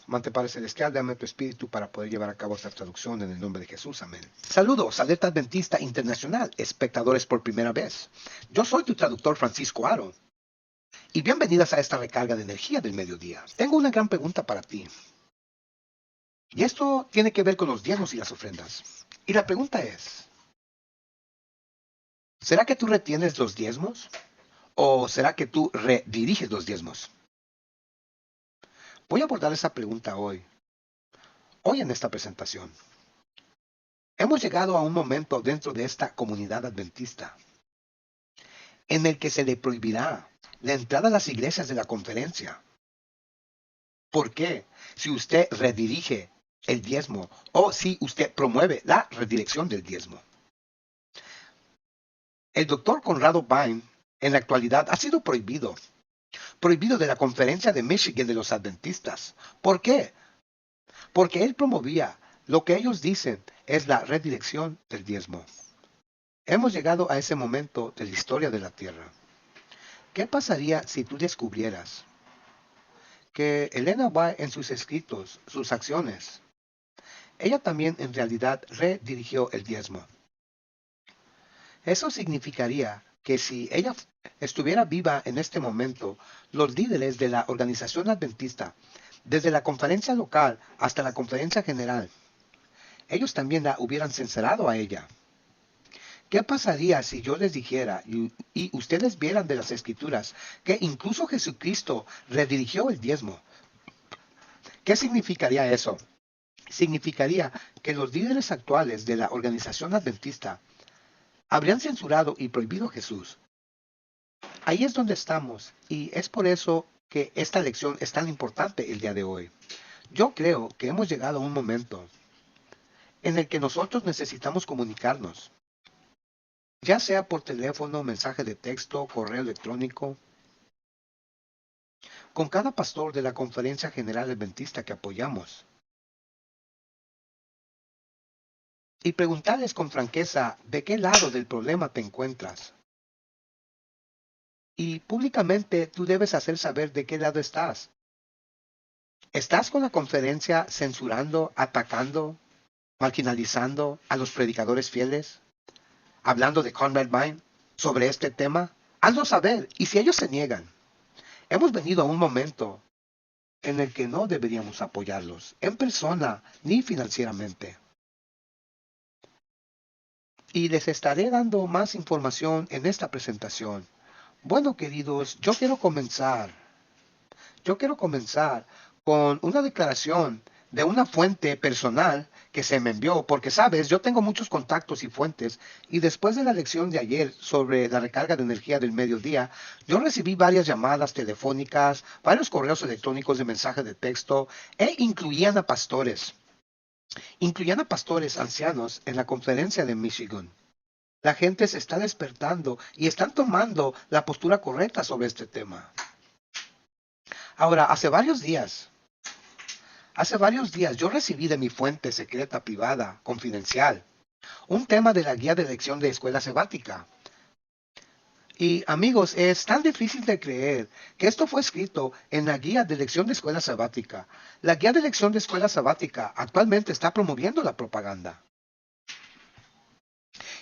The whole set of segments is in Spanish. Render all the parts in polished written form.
Amante Padre Celestial, dame tu espíritu para poder llevar a cabo esta traducción en el nombre de Jesús. Amén. Saludos, Alerta Adventista Internacional, espectadores por primera vez. Yo soy tu traductor Francisco Aro. Y bienvenidas a esta recarga de energía del mediodía. Tengo una gran pregunta para ti. Y esto tiene que ver con los diezmos y las ofrendas. Y la pregunta es, ¿será que tú retienes los diezmos? ¿O será que tú rediriges los diezmos? Voy a abordar esa pregunta hoy en esta presentación. Hemos llegado a un momento dentro de esta comunidad adventista en el que se le prohibirá la entrada a las iglesias de la conferencia. ¿Por qué? Si usted redirige el diezmo o si usted promueve la redirección del diezmo. El doctor Conrado Bain en la actualidad ha sido prohibido de la conferencia de Michigan de los adventistas. ¿Por qué? Porque él promovía lo que ellos dicen es la redirección del diezmo. Hemos llegado a ese momento de la historia de la tierra. ¿Qué pasaría si tú descubrieras que Elena White en sus escritos, sus acciones, ella también en realidad redirigió el diezmo? Eso significaría que si ella estuviera viva en este momento, los líderes de la organización adventista, desde la conferencia local hasta la conferencia general, ellos también la hubieran censurado a ella. ¿Qué pasaría si yo les dijera y ustedes vieran de las escrituras que incluso Jesucristo redirigió el diezmo? ¿Qué significaría eso? Significaría que los líderes actuales de la organización adventista habrían censurado y prohibido a Jesús. Ahí es donde estamos y es por eso que esta lección es tan importante el día de hoy. Yo creo que hemos llegado a un momento en el que nosotros necesitamos comunicarnos, ya sea por teléfono, mensaje de texto, correo electrónico, con cada pastor de la Conferencia General Adventista que apoyamos, y preguntarles con franqueza de qué lado del problema te encuentras. Y públicamente tú debes hacer saber de qué lado estás. ¿Estás con la conferencia censurando, atacando, marginalizando a los predicadores fieles? ¿Hablando de Conrad Bain sobre este tema? Hazlo saber, y si ellos se niegan, hemos venido a un momento en el que no deberíamos apoyarlos, en persona ni financieramente. Y les estaré dando más información en esta presentación. Bueno, queridos, yo quiero comenzar con una declaración de una fuente personal que se me envió, porque sabes, yo tengo muchos contactos y fuentes, y después de la lección de ayer sobre la recarga de energía del mediodía, yo recibí varias llamadas telefónicas, varios correos electrónicos de mensaje de texto, incluían a pastores ancianos en la conferencia de Michigan. La gente se está despertando y están tomando la postura correcta sobre este tema. Ahora, hace varios días yo recibí de mi fuente secreta, privada, confidencial, un tema de la guía de elección de escuela sabática. Y amigos, es tan difícil de creer que esto fue escrito en la guía de elección de escuela sabática. La guía de elección de escuela sabática actualmente está promoviendo la propaganda.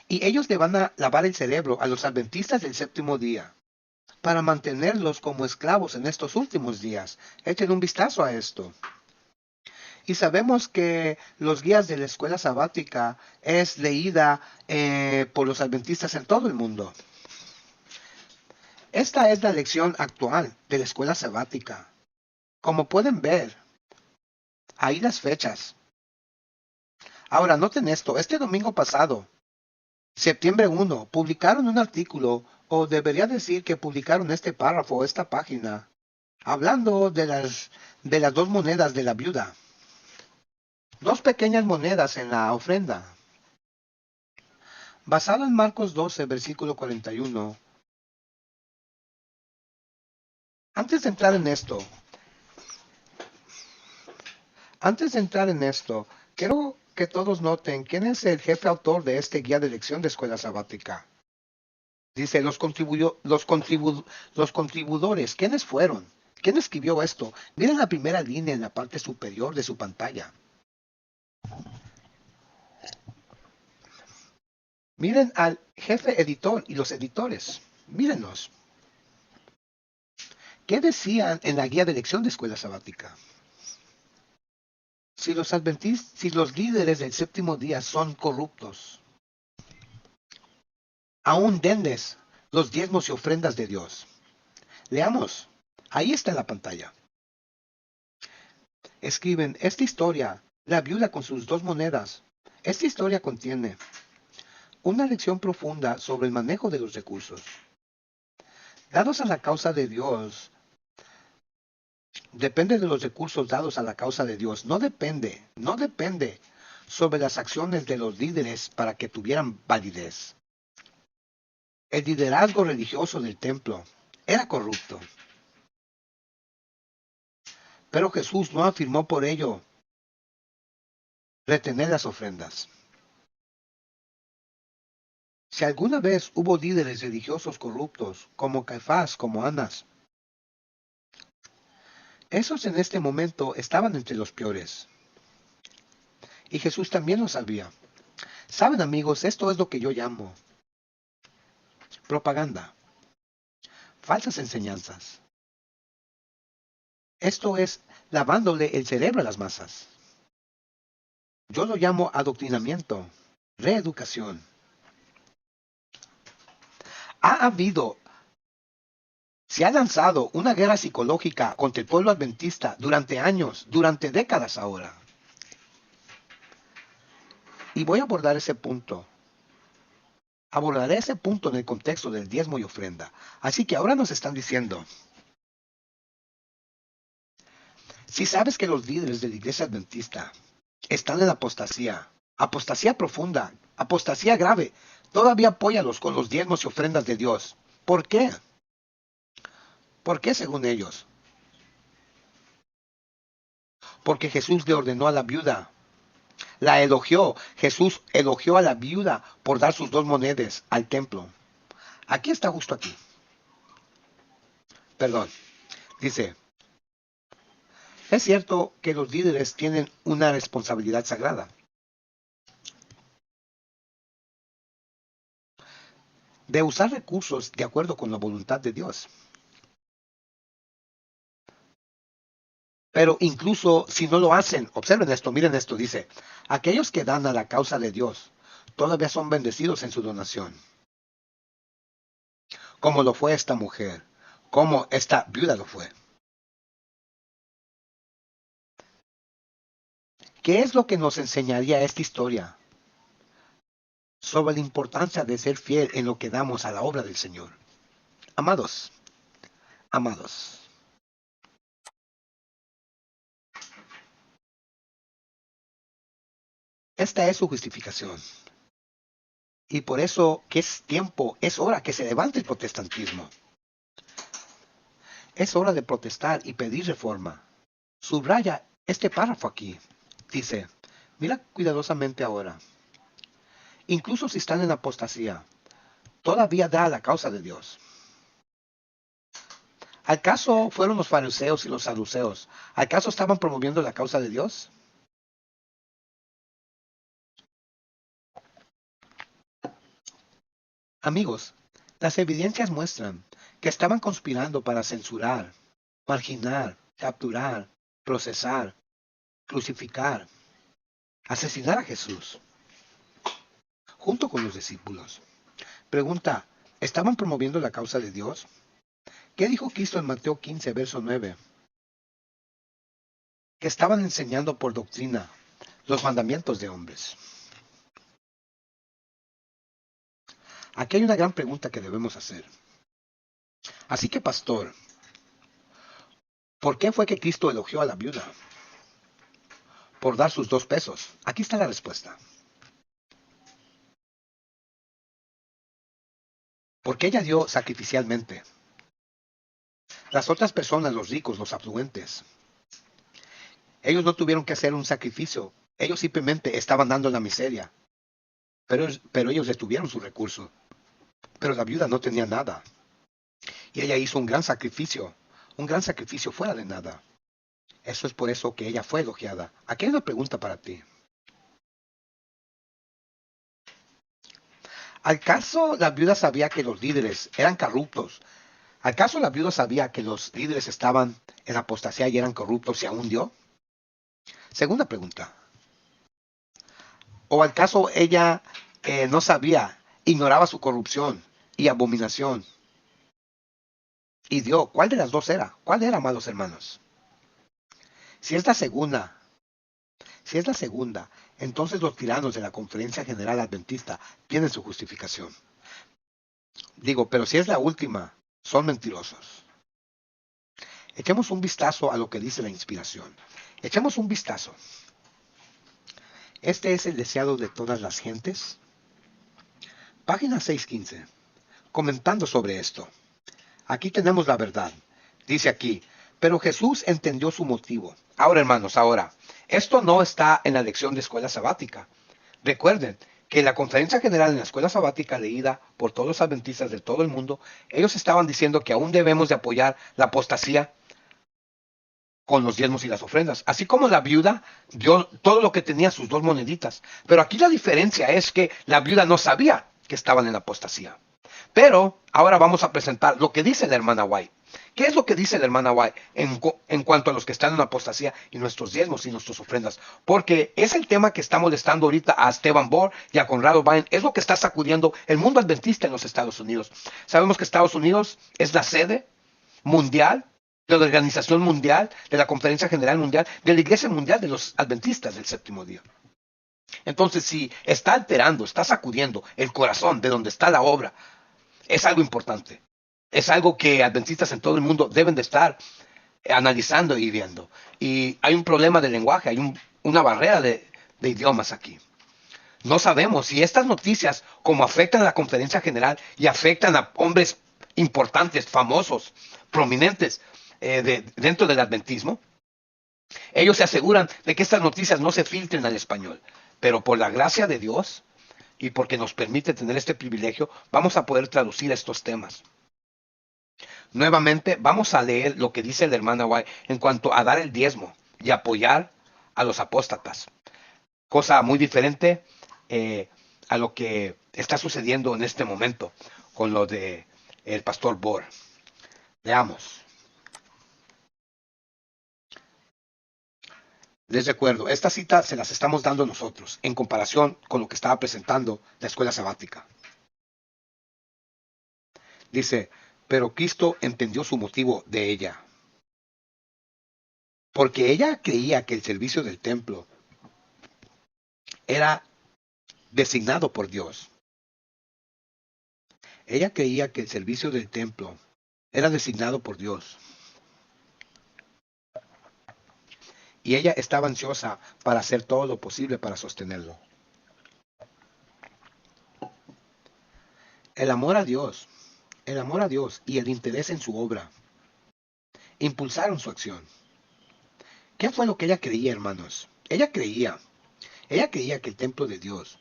Y ellos le van a lavar el cerebro a los adventistas del séptimo día para mantenerlos como esclavos en estos últimos días. Echen un vistazo a esto. Y sabemos que los guías de la escuela sabática es leída por los adventistas en todo el mundo. Esta es la lección actual de la escuela sabática. Como pueden ver, ahí las fechas. Ahora, noten esto. Este domingo pasado, septiembre 1, publicaron un artículo, o debería decir que publicaron este párrafo, esta página, hablando de las dos monedas de la viuda. Dos pequeñas monedas en la ofrenda. Basado en Marcos 12, versículo 41. Antes de entrar en esto, quiero que todos noten quién es el jefe autor de este guía de elección de escuela sabática. Dice, los contribuidores, ¿quiénes fueron? ¿Quién escribió esto? Miren la primera línea en la parte superior de su pantalla. Miren al jefe editor y los editores. Mírenlos. ¿Qué decían en la guía de elección de escuela sabática? Si los líderes del séptimo día son corruptos, aún denles los diezmos y ofrendas de Dios. Leamos. Ahí está en la pantalla. Escriben, esta historia, la viuda con sus 2 monedas. Esta historia contiene una lección profunda sobre el manejo de los recursos. Dados a la causa de Dios, depende de los recursos dados a la causa de Dios. No depende sobre las acciones de los líderes para que tuvieran validez. El liderazgo religioso del templo era corrupto. Pero Jesús no afirmó por ello retener las ofrendas. Si alguna vez hubo líderes religiosos corruptos, como Caifás, como Anás, esos en este momento estaban entre los peores. Y Jesús también lo sabía. Saben, amigos, esto es lo que yo llamo propaganda, falsas enseñanzas. Esto es lavándole el cerebro a las masas. Yo lo llamo adoctrinamiento, reeducación. Se ha lanzado una guerra psicológica contra el pueblo adventista durante años, durante décadas ahora. Y voy a abordar ese punto. Abordaré ese punto en el contexto del diezmo y ofrenda. Así que ahora nos están diciendo, si sabes que los líderes de la iglesia adventista están en apostasía profunda, apostasía grave, todavía apóyalos con los diezmos y ofrendas de Dios. ¿Por qué? ¿Por qué según ellos? Porque Jesús le ordenó a la viuda, la elogió. Jesús elogió a la viuda por dar sus 2 monedas al templo. Aquí está justo aquí. Perdón. Dice, es cierto que los líderes tienen una responsabilidad sagrada. De usar recursos de acuerdo con la voluntad de Dios. Pero incluso si no lo hacen, observen esto, miren esto, dice, aquellos que dan a la causa de Dios todavía son bendecidos en su donación. Como lo fue esta mujer, como esta viuda lo fue. ¿Qué es lo que nos enseñaría esta historia sobre la importancia de ser fiel en lo que damos a la obra del Señor? Amados, esta es su justificación. Y por eso que es hora que se levante el protestantismo. Es hora de protestar y pedir reforma. Subraya este párrafo aquí. Dice, mira cuidadosamente ahora. Incluso si están en apostasía, todavía da a la causa de Dios. ¿Acaso fueron los fariseos y los saduceos? ¿Acaso estaban promoviendo la causa de Dios? Amigos, las evidencias muestran que estaban conspirando para censurar, marginar, capturar, procesar, crucificar, asesinar a Jesús, junto con los discípulos. Pregunta, ¿estaban promoviendo la causa de Dios? ¿Qué dijo Cristo en Mateo 15, verso 9? Que estaban enseñando por doctrina los mandamientos de hombres. Aquí hay una gran pregunta que debemos hacer. Así que, pastor, ¿por qué fue que Cristo elogió a la viuda? Por dar sus 2 pesos. Aquí está la respuesta. Porque ella dio sacrificialmente. Las otras personas, los ricos, los afluentes, ellos no tuvieron que hacer un sacrificio. Ellos simplemente estaban dando la miseria. Pero ellos detuvieron su recurso. Pero la viuda no tenía nada. Y ella hizo un gran sacrificio un gran sacrificio fuera de nada. Eso es por eso que ella fue elogiada. Aquí hay una pregunta para ti. ¿Acaso la viuda sabía que los líderes eran corruptos? ¿Acaso la viuda sabía que los líderes estaban en apostasía y eran corruptos y aún dio? Segunda pregunta. ¿O acaso ella no sabía, ignoraba su corrupción y abominación y dio? ¿Cuál de las dos era? ¿Cuál era, amados hermanos? Si es la segunda, si es la segunda, entonces los tiranos de la Conferencia General Adventista tienen su justificación. Digo, pero si es la última, son mentirosos. Echemos un vistazo a lo que dice la inspiración. Echemos un vistazo. Este es el deseado de todas las gentes. Página 615. Comentando sobre esto. Aquí tenemos la verdad. Dice aquí, pero Jesús entendió su motivo. Ahora, hermanos, esto no está en la lección de escuela sabática. Recuerden que en la conferencia general en la escuela sabática leída por todos los adventistas de todo el mundo, ellos estaban diciendo que aún debemos de apoyar la apostasía con los diezmos y las ofrendas. Así como la viuda dio todo lo que tenía, sus dos moneditas. Pero aquí la diferencia es que la viuda no sabía que estaban en la apostasía. Pero ahora vamos a presentar lo que dice la hermana White. ¿Qué es lo que dice la hermana White en cuanto a los que están en la apostasía y nuestros diezmos y nuestras ofrendas? Porque es el tema que está molestando ahorita a Esteban Bohr y a Conrado Bain. Es lo que está sacudiendo el mundo adventista en los Estados Unidos. Sabemos que Estados Unidos es la sede mundial de la Organización Mundial, de la Conferencia General Mundial, de la Iglesia Mundial de los Adventistas del Séptimo Día. Entonces, si está alterando, está sacudiendo el corazón de donde está la obra, es algo importante. Es algo que adventistas en todo el mundo deben de estar analizando y viendo. Y hay un problema de lenguaje, hay una barrera de idiomas aquí. No sabemos si estas noticias, como afectan a la conferencia general y afectan a hombres importantes, famosos, prominentes dentro del adventismo, ellos se aseguran de que estas noticias no se filtren al español. Pero por la gracia de Dios y porque nos permite tener este privilegio, vamos a poder traducir estos temas. Nuevamente, vamos a leer lo que dice la hermana White en cuanto a dar el diezmo y apoyar a los apóstatas. Cosa muy diferente a lo que está sucediendo en este momento con lo de el pastor Bohr. Veamos. Les recuerdo, esta cita se las estamos dando nosotros en comparación con lo que estaba presentando la escuela sabática. Dice, pero Cristo entendió su motivo de ella. Porque ella creía que el servicio del templo era designado por Dios. Ella creía que el servicio del templo era designado por Dios. Y ella estaba ansiosa para hacer todo lo posible para sostenerlo. El amor a Dios y el interés en su obra impulsaron su acción. ¿Qué fue lo que ella creía, hermanos? Ella creía que el templo de Dios,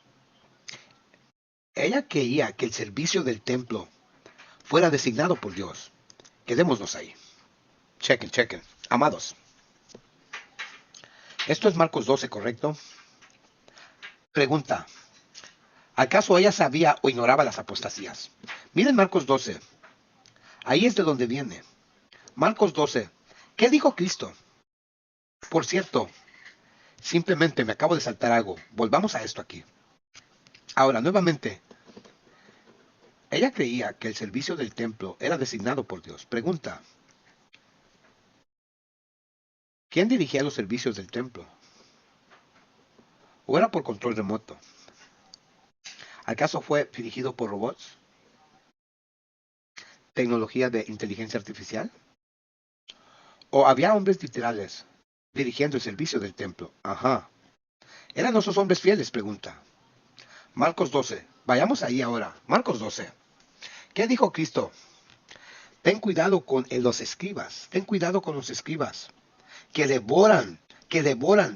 ella creía que el servicio del templo fuera designado por Dios. Quedémonos ahí. Chequen. Amados, esto es Marcos 12, ¿correcto? Pregunta, ¿acaso ella sabía o ignoraba las apostasías? Miren Marcos 12. Ahí es de donde viene. Marcos 12. ¿Qué dijo Cristo? Por cierto, simplemente me acabo de saltar algo. Volvamos a esto aquí. Ahora, nuevamente, ella creía que el servicio del templo era designado por Dios. Pregunta, ¿quién dirigía los servicios del templo? ¿O era por control remoto? ¿Acaso fue dirigido por robots? ¿Tecnología de inteligencia artificial? ¿O había hombres literales dirigiendo el servicio del templo? Ajá. ¿Eran esos hombres fieles? Pregunta. Marcos 12. Vayamos ahí ahora. Marcos 12. ¿Qué dijo Cristo? Ten cuidado con los escribas. Ten cuidado con los escribas que devoran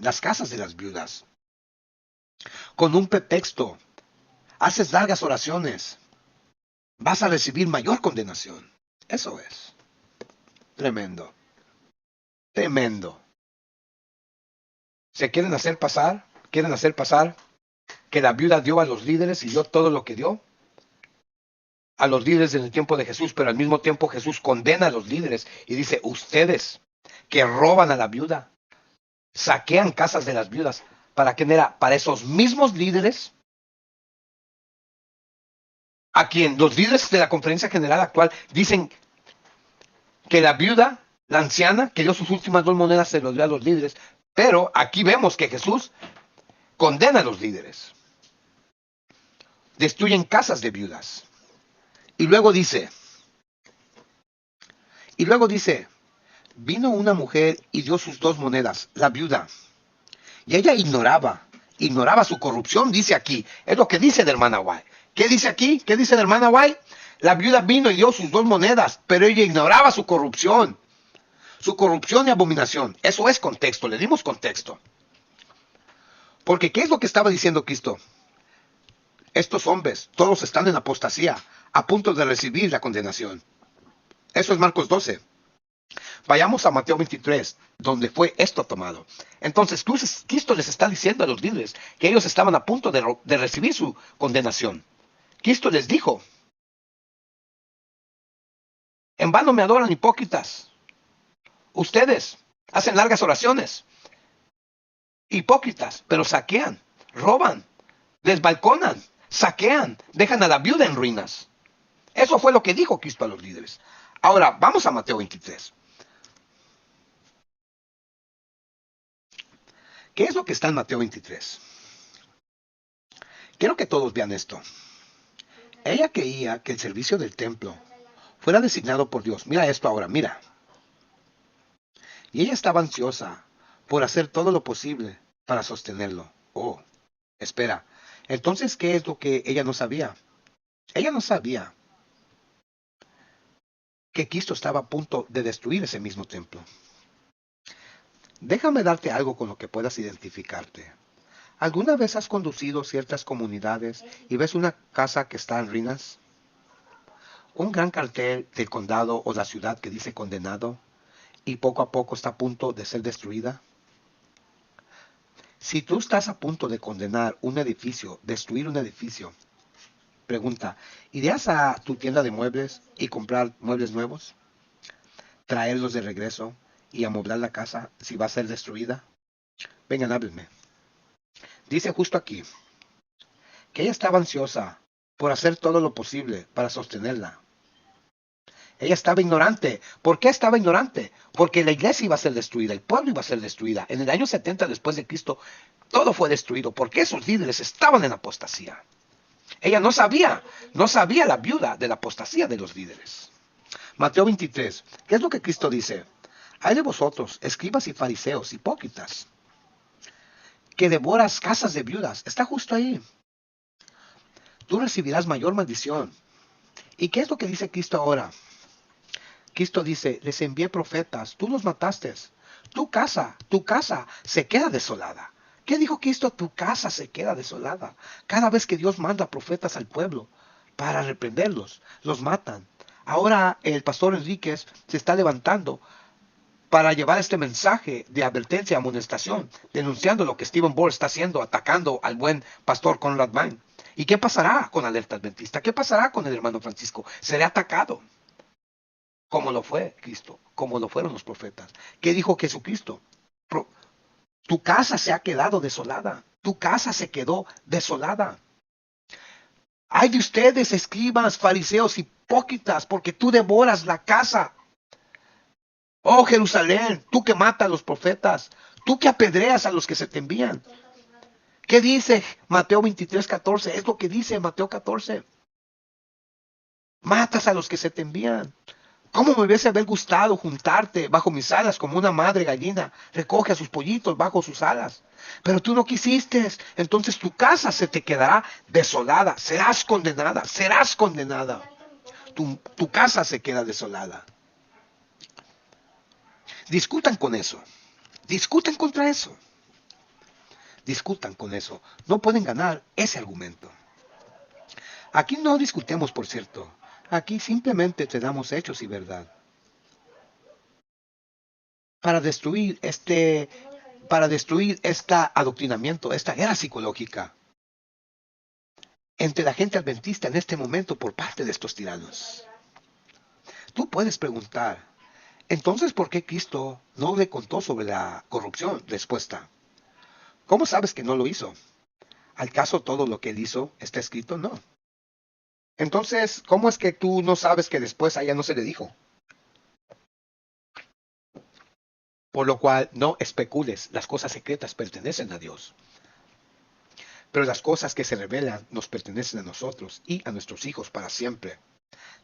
las casas de las viudas. Con un pretexto, haces largas oraciones, vas a recibir mayor condenación. Eso es. Tremendo, tremendo. ¿Se quieren hacer pasar? ¿Quieren hacer pasar que la viuda dio a los líderes y dio todo lo que dio? A los líderes en el tiempo de Jesús, pero al mismo tiempo Jesús condena a los líderes y dice, ustedes que roban a la viuda, saquean casas de las viudas. ¿Para quién era? Para esos mismos líderes a quien los líderes de la conferencia general actual dicen que la viuda, la anciana, que dio sus últimas 2 monedas, se los dio a los líderes. Pero aquí vemos que Jesús condena a los líderes. Destruyen casas de viudas. Y luego dice, vino una mujer y dio sus 2 monedas, la viuda. Y ella ignoraba su corrupción, dice aquí. Es lo que dice la hermana White. ¿Qué dice aquí? ¿Qué dice la hermana White? La viuda vino y dio sus 2 monedas, pero ella ignoraba su corrupción. Su corrupción y abominación. Eso es contexto, le dimos contexto. Porque ¿qué es lo que estaba diciendo Cristo? Estos hombres, todos están en apostasía, a punto de recibir la condenación. Eso es Marcos 12. Vayamos a Mateo 23, donde fue esto tomado. Entonces, Cristo les está diciendo a los líderes que ellos estaban a punto de recibir su condenación. Cristo les dijo, en vano me adoran hipócritas. Ustedes hacen largas oraciones, hipócritas, pero saquean, roban, desbalconan, saquean, dejan a la viuda en ruinas. Eso fue lo que dijo Cristo a los líderes. Ahora, vamos a Mateo 23. ¿Qué es lo que está en Mateo 23? Quiero que todos vean esto. Ella quería que el servicio del templo fuera designado por Dios. Mira esto ahora, mira. Y ella estaba ansiosa por hacer todo lo posible para sostenerlo. Oh, espera. Entonces, ¿qué es lo que ella no sabía? Ella no sabía que Cristo estaba a punto de destruir ese mismo templo. Déjame darte algo con lo que puedas identificarte. ¿Alguna vez has conducido ciertas comunidades y ves una casa que está en ruinas? Un gran cartel del condado o la ciudad que dice condenado y poco a poco está a punto de ser destruida. Si tú estás a punto de condenar un edificio, destruir un edificio, pregunta, ¿irías a tu tienda de muebles y comprar muebles nuevos? ¿Traerlos de regreso y amoblar la casa si va a ser destruida? Vengan, háblenme. Dice justo aquí que ella estaba ansiosa por hacer todo lo posible para sostenerla. Ella estaba ignorante. ¿Por qué estaba ignorante? Porque la iglesia iba a ser destruida, el pueblo iba a ser destruida. En el año 70 después de Cristo, todo fue destruido porque esos líderes estaban en apostasía. Ella no sabía la viuda de la apostasía de los líderes. Mateo 23, ¿qué es lo que Cristo dice? Hay de vosotros, escribas y fariseos, hipócritas, que devoras casas de viudas. Está justo ahí. Tú recibirás mayor maldición. ¿Y qué es lo que dice Cristo ahora? Cristo dice, les envié profetas, tú los mataste. Tu casa se queda desolada. ¿Qué dijo Cristo? Tu casa se queda desolada. Cada vez que Dios manda profetas al pueblo para reprenderlos, los matan. Ahora el pastor Enríquez se está levantando para llevar este mensaje de advertencia, amonestación, denunciando lo que Stephen Bohr está haciendo, atacando al buen pastor Conrad Mann. ¿Y qué pasará con Alerta Adventista? ¿Qué pasará con el hermano Francisco? Será atacado, como lo fue Cristo, como lo fueron los profetas. ¿Qué dijo Jesucristo? Tu casa se ha quedado desolada. Tu casa se quedó desolada. Ay de ustedes, escribas, fariseos, hipócritas, porque tú devoras la casa. Oh Jerusalén, tú que matas a los profetas, tú que apedreas a los que se te envían. ¿Qué dice Mateo 23:14? Es lo que dice Mateo 14. Matas a los que se te envían. ¿Cómo me hubiese haber gustado juntarte bajo mis alas como una madre gallina recoge a sus pollitos bajo sus alas? Pero tú no quisiste. Entonces tu casa se te quedará desolada. Serás condenada. Serás condenada. Tu casa se queda desolada. Discutan con eso. Discutan contra eso. Discutan con eso. No pueden ganar ese argumento. Aquí no discutemos, por cierto. Aquí simplemente te damos hechos y verdad. para destruir este adoctrinamiento, esta guerra psicológica entre la gente adventista en este momento por parte de estos tiranos. Tú puedes preguntar, entonces, ¿por qué Cristo no le contó sobre la corrupción? Respuesta, ¿cómo sabes que no lo hizo? ¿Al caso todo lo que él hizo está escrito? No. Entonces, ¿cómo es que tú no sabes que después a ella no se le dijo? Por lo cual, no especules, las cosas secretas pertenecen a Dios. Pero las cosas que se revelan nos pertenecen a nosotros y a nuestros hijos para siempre.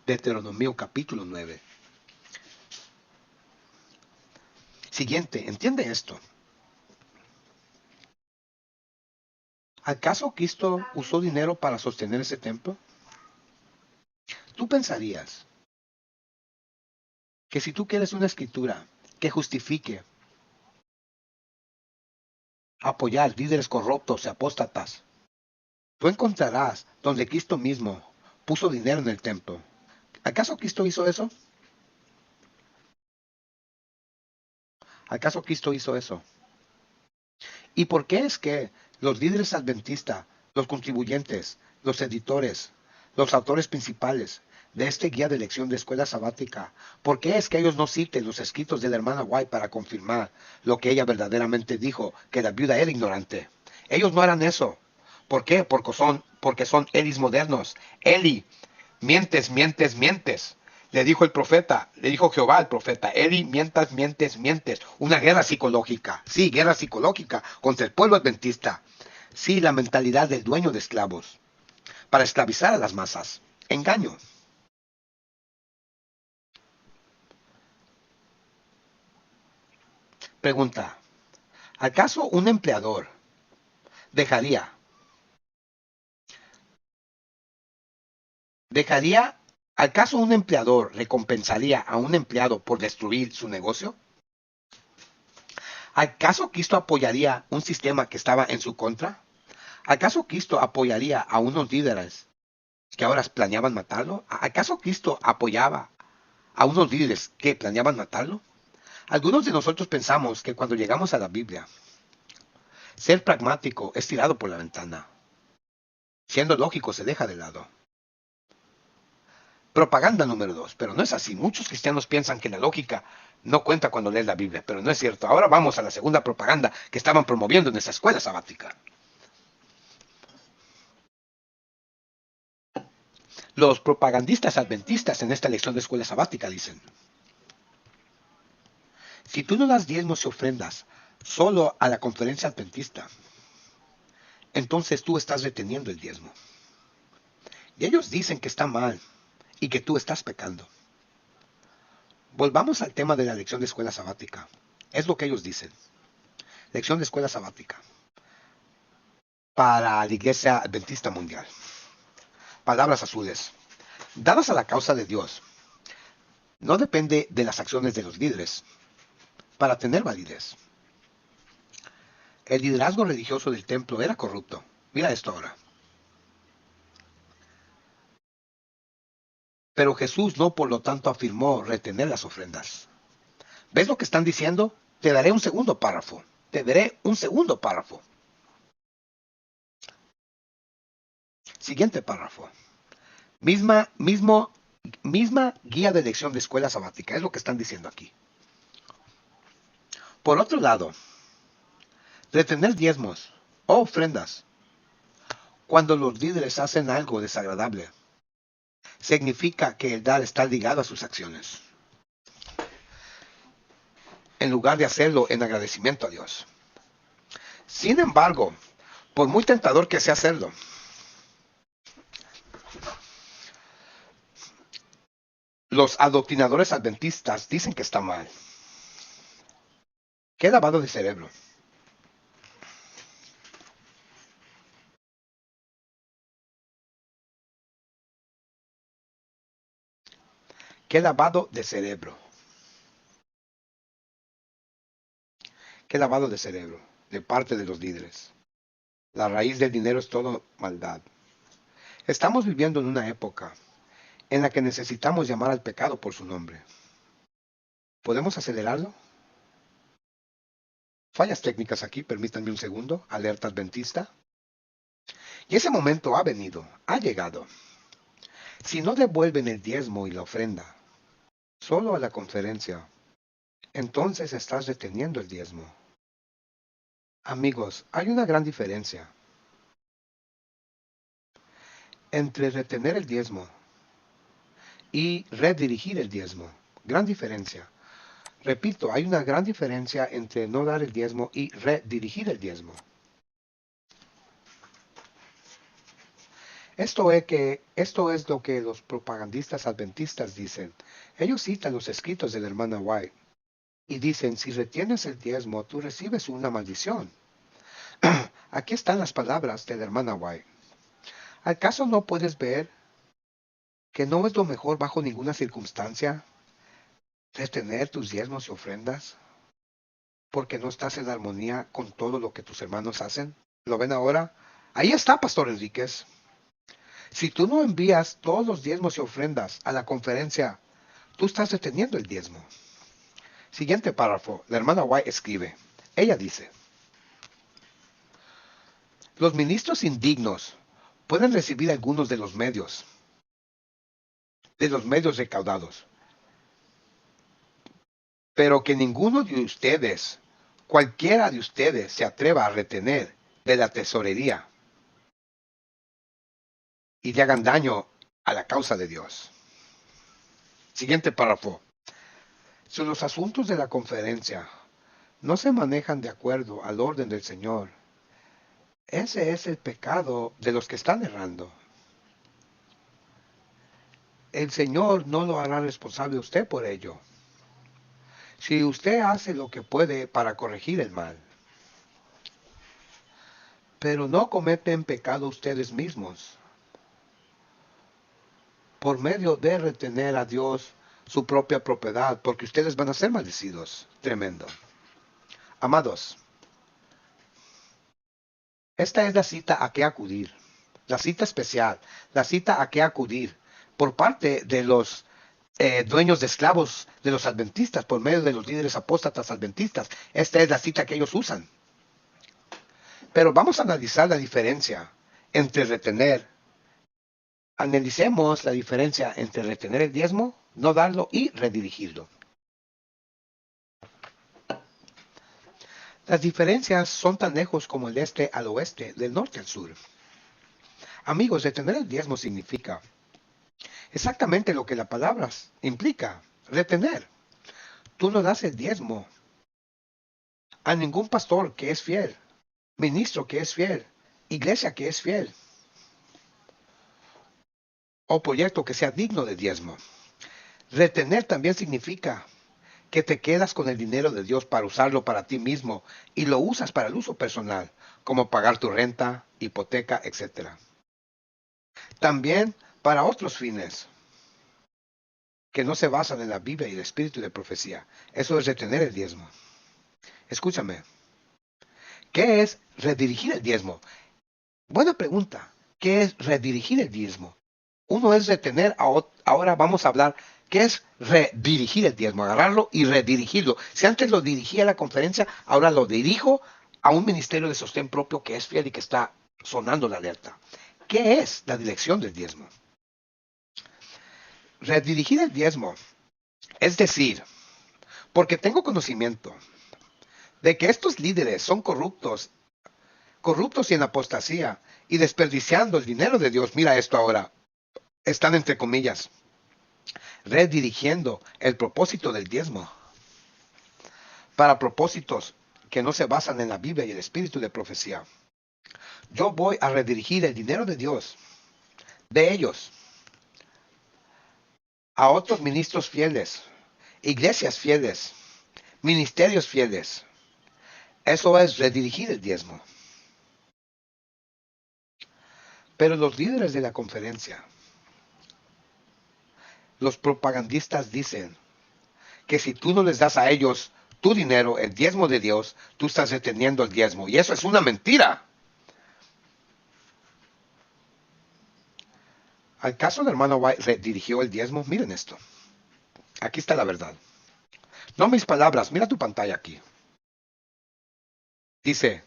Deuteronomio capítulo 9. Siguiente, entiende esto. ¿Acaso Cristo usó dinero para sostener ese templo? Tú pensarías que si tú quieres una escritura que justifique apoyar líderes corruptos y apóstatas, tú encontrarás donde Cristo mismo puso dinero en el templo. ¿Acaso Cristo hizo eso? ¿Acaso Cristo hizo eso? ¿Y por qué es que los líderes adventistas, los contribuyentes, los editores, los autores principales de este guía de lección de escuela sabática, por qué es que ellos no citen los escritos de la hermana White para confirmar lo que ella verdaderamente dijo, que la viuda era ignorante? Ellos no harán eso. ¿Por qué? Porque son Elis modernos. Eli, mientes, mientes, mientes. Le dijo el profeta, le dijo Jehová al profeta, Eli, mientas, mientes, mientes. Una guerra psicológica, sí, guerra psicológica contra el pueblo adventista. Sí, la mentalidad del dueño de esclavos, para esclavizar a las masas. Engaño. Pregunta, ¿acaso un empleador dejaría, dejaría, acaso un empleador recompensaría a un empleado por destruir su negocio? ¿Acaso Cristo apoyaría un sistema que estaba en su contra? ¿Acaso Cristo apoyaría a unos líderes que ahora planeaban matarlo? ¿Acaso Cristo apoyaba a unos líderes que planeaban matarlo? Algunos de nosotros pensamos que cuando llegamos a la Biblia, ser pragmático es tirado por la ventana. Siendo lógico se deja de lado. Propaganda número 2, pero no es así. Muchos cristianos piensan que la lógica no cuenta cuando lees la Biblia, pero no es cierto. Ahora vamos a la segunda propaganda que estaban promoviendo en esa escuela sabática. Los propagandistas adventistas en esta lección de escuela sabática dicen, si tú no das diezmos y ofrendas solo a la conferencia adventista, entonces tú estás reteniendo el diezmo. Y ellos dicen que está mal y que tú estás pecando. Volvamos al tema de la lección de escuela sabática. Es lo que ellos dicen. Lección de escuela sabática para la Iglesia Adventista Mundial. Palabras azules. Dadas a la causa de Dios, no depende de las acciones de los líderes para tener validez. El liderazgo religioso del templo era corrupto. Mira esto ahora. Pero Jesús no, por lo tanto, afirmó retener las ofrendas. ¿Ves lo que están diciendo? Te daré un segundo párrafo. Te daré un segundo párrafo. Siguiente párrafo. Misma guía de lección de escuela sabática. Es lo que están diciendo aquí. Por otro lado, retener diezmos o ofrendas cuando los líderes hacen algo desagradable significa que el dar está ligado a sus acciones, en lugar de hacerlo en agradecimiento a Dios. Sin embargo, por muy tentador que sea hacerlo, los adoctrinadores adventistas dicen que está mal. ¿Qué lavado de cerebro? ¿Qué lavado de cerebro? ¿Qué lavado de cerebro? De parte de los líderes. La raíz del dinero es todo maldad. Estamos viviendo en una época en la que necesitamos llamar al pecado por su nombre. ¿Podemos acelerarlo? Fallas técnicas aquí, permítanme un segundo. Alerta adventista. Y ese momento ha venido, ha llegado. Si no devuelven el diezmo y la ofrenda, solo a la conferencia, entonces estás reteniendo el diezmo. Amigos, hay una gran diferencia entre retener el diezmo y redirigir el diezmo. Gran diferencia. Repito, hay una gran diferencia entre no dar el diezmo y redirigir el diezmo. Esto es lo que los propagandistas adventistas dicen. Ellos citan los escritos de la hermana White y dicen, si retienes el diezmo, tú recibes una maldición. Aquí están las palabras de la hermana White. ¿Acaso no puedes ver que no es lo mejor bajo ninguna circunstancia retener tus diezmos y ofrendas? Porque no estás en armonía con todo lo que tus hermanos hacen. ¿Lo ven ahora? Ahí está, Pastor Enríquez. Si tú no envías todos los diezmos y ofrendas a la conferencia, tú estás reteniendo el diezmo. Siguiente párrafo. La hermana White escribe. Ella dice, los ministros indignos pueden recibir algunos de los medios recaudados, pero que ninguno de ustedes, cualquiera de ustedes, se atreva a retener de la tesorería y le hagan daño a la causa de Dios. Siguiente párrafo. Si los asuntos de la conferencia no se manejan de acuerdo al orden del Señor, ese es el pecado de los que están errando. El Señor no lo hará responsable a usted por ello. Si usted hace lo que puede para corregir el mal, pero no cometen pecado ustedes mismos, por medio de retener a Dios su propia propiedad, porque ustedes van a ser maldecidos. Tremendo. Amados, esta es la cita a que acudir, la cita especial, la cita a que acudir por parte de los dueños de esclavos de los adventistas, por medio de los líderes apóstatas adventistas. Esta es la cita que ellos usan. Pero vamos a analizar la diferencia entre retener. Analicemos la diferencia entre retener el diezmo, no darlo y redirigirlo. Las diferencias son tan lejos como el este al oeste, del norte al sur. Amigos, retener el diezmo significa exactamente lo que la palabra implica, retener. Tú no das el diezmo a ningún pastor que es fiel, ministro que es fiel, iglesia que es fiel, o proyecto que sea digno de diezmo. Retener también significa que te quedas con el dinero de Dios para usarlo para ti mismo y lo usas para el uso personal, como pagar tu renta, hipoteca, etc. También para otros fines que no se basan en la Biblia y el espíritu de profecía. Eso es retener el diezmo. Escúchame. ¿Qué es redirigir el diezmo? Buena pregunta. ¿Qué es redirigir el diezmo? Uno es retener, ahora vamos a hablar, ¿qué es redirigir el diezmo? Agarrarlo y redirigirlo. Si antes lo dirigía a la conferencia, ahora lo dirijo a un ministerio de sostén propio que es fiel y que está sonando la alerta. ¿Qué es la dirección del diezmo? Redirigir el diezmo, es decir, porque tengo conocimiento de que estos líderes son corruptos y en apostasía y desperdiciando el dinero de Dios. Mira esto ahora. Están entre comillas redirigiendo el propósito del diezmo para propósitos que no se basan en la Biblia y el espíritu de profecía. Yo voy a redirigir el dinero de Dios, de ellos, a otros ministros fieles, iglesias fieles, ministerios fieles. Eso es redirigir el diezmo. Pero los líderes de la conferencia, los propagandistas dicen que si tú no les das a ellos tu dinero, el diezmo de Dios, tú estás reteniendo el diezmo. Y eso es una mentira. ¿Al caso del hermano White redirigió el diezmo? Miren esto. Aquí está la verdad. No mis palabras, mira tu pantalla aquí. Dice,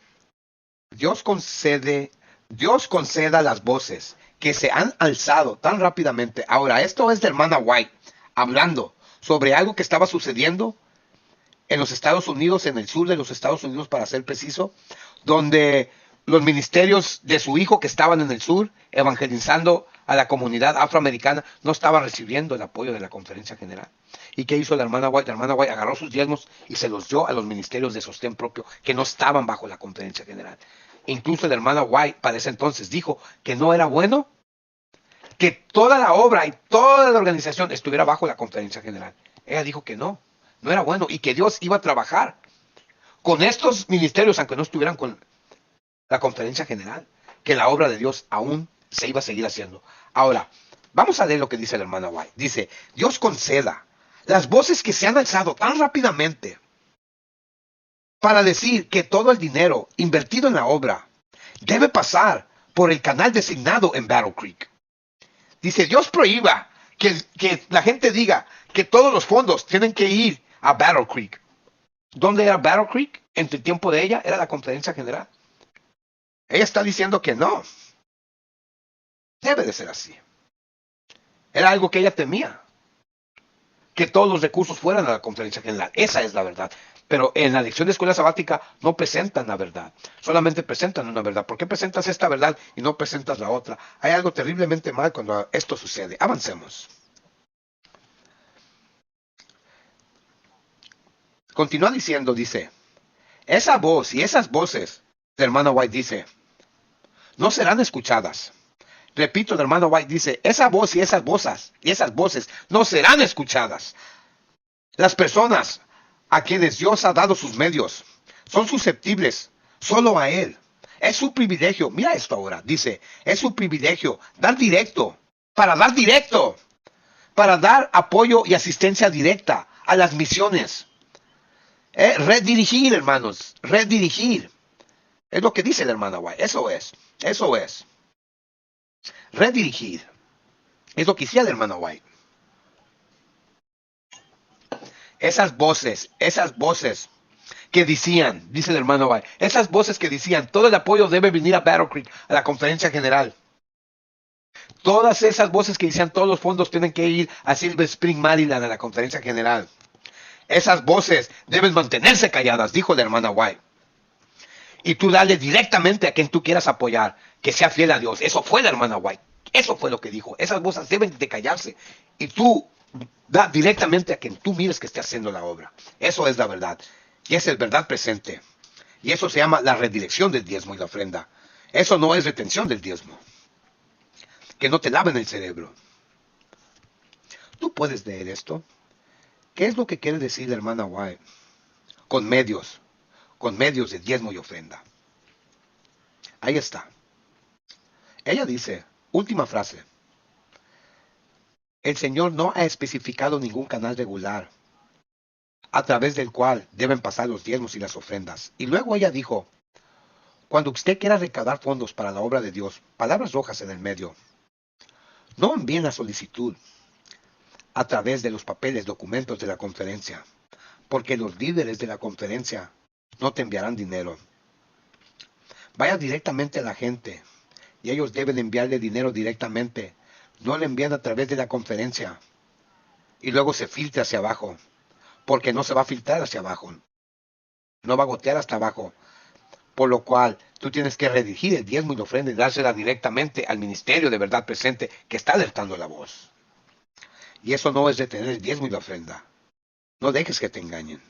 Dios conceda las voces que se han alzado tan rápidamente. Ahora, esto es de hermana White, hablando sobre algo que estaba sucediendo en los Estados Unidos, en el sur de los Estados Unidos, para ser preciso, donde los ministerios de su hijo que estaban en el sur, evangelizando a la comunidad afroamericana, no estaban recibiendo el apoyo de la conferencia general. ¿Y qué hizo la hermana White? La hermana White agarró sus diezmos y se los dio a los ministerios de sostén propio que no estaban bajo la conferencia general. Incluso la hermana White para ese entonces dijo que no era bueno que toda la obra y toda la organización estuviera bajo la conferencia general. Ella dijo que no, no era bueno y que Dios iba a trabajar con estos ministerios, aunque no estuvieran con la conferencia general, que la obra de Dios aún se iba a seguir haciendo. Ahora, vamos a leer lo que dice la hermana White. Dice, Dios conceda las voces que se han alzado tan rápidamente para decir que todo el dinero invertido en la obra debe pasar por el canal designado en Battle Creek. Dice, Dios prohíba que la gente diga que todos los fondos tienen que ir a Battle Creek. ¿Dónde era Battle Creek? En el tiempo de ella era la conferencia general. Ella está diciendo que no. Debe de ser así. Era algo que ella temía. Que todos los recursos fueran a la conferencia general. Esa es la verdad. Pero en la lección de escuela sabática no presentan la verdad. Solamente presentan una verdad. ¿Por qué presentas esta verdad y no presentas la otra? Hay algo terriblemente mal cuando esto sucede. Avancemos. Continúa diciendo, dice, esa voz y esas voces, la hermana White dice, no serán escuchadas. Repito, el hermano White dice, esa voz y esas voces no serán escuchadas. Las personas a quienes Dios ha dado sus medios son susceptibles solo a Él. Es su privilegio, mira esto ahora, dice, es su privilegio dar directo, para dar apoyo y asistencia directa a las misiones. Redirigir, hermanos, redirigir. Es lo que dice la hermana White, eso es. Redirigir. Es lo que hacía la hermana White. Esas voces que decían, dice el hermano White, esas voces que decían, todo el apoyo debe venir a Battle Creek, a la conferencia general. Todas esas voces que decían, todos los fondos tienen que ir a Silver Spring, Maryland, a la conferencia general. Esas voces deben mantenerse calladas, dijo la hermana White. Y tú dale directamente a quien tú quieras apoyar, que sea fiel a Dios. Eso fue la hermana White. Eso fue lo que dijo. Esas voces deben de callarse. Y tú da directamente a quien tú mires que esté haciendo la obra. Eso es la verdad. Y esa es verdad presente. Y eso se llama la redirección del diezmo y la ofrenda. Eso no es retención del diezmo. Que no te laven el cerebro. Tú puedes leer esto. ¿Qué es lo que quiere decir la hermana White? Con medios de diezmo y ofrenda. Ahí está. Ella dice, última frase, el Señor no ha especificado ningún canal regular a través del cual deben pasar los diezmos y las ofrendas. Y luego ella dijo, cuando usted quiera recaudar fondos para la obra de Dios, palabras rojas en el medio, no envíen la solicitud a través de los papeles, documentos de la conferencia, porque los líderes de la conferencia no te enviarán dinero. Vaya directamente a la gente y ellos deben enviarle dinero directamente. No le envían a través de la conferencia y luego se filtra hacia abajo, porque no se va a filtrar hacia abajo. No va a gotear hasta abajo. Por lo cual, tú tienes que redirigir el diezmo y la ofrenda y dársela directamente al ministerio de verdad presente que está alertando la voz. Y eso no es retener el diezmo y la ofrenda. No dejes que te engañen.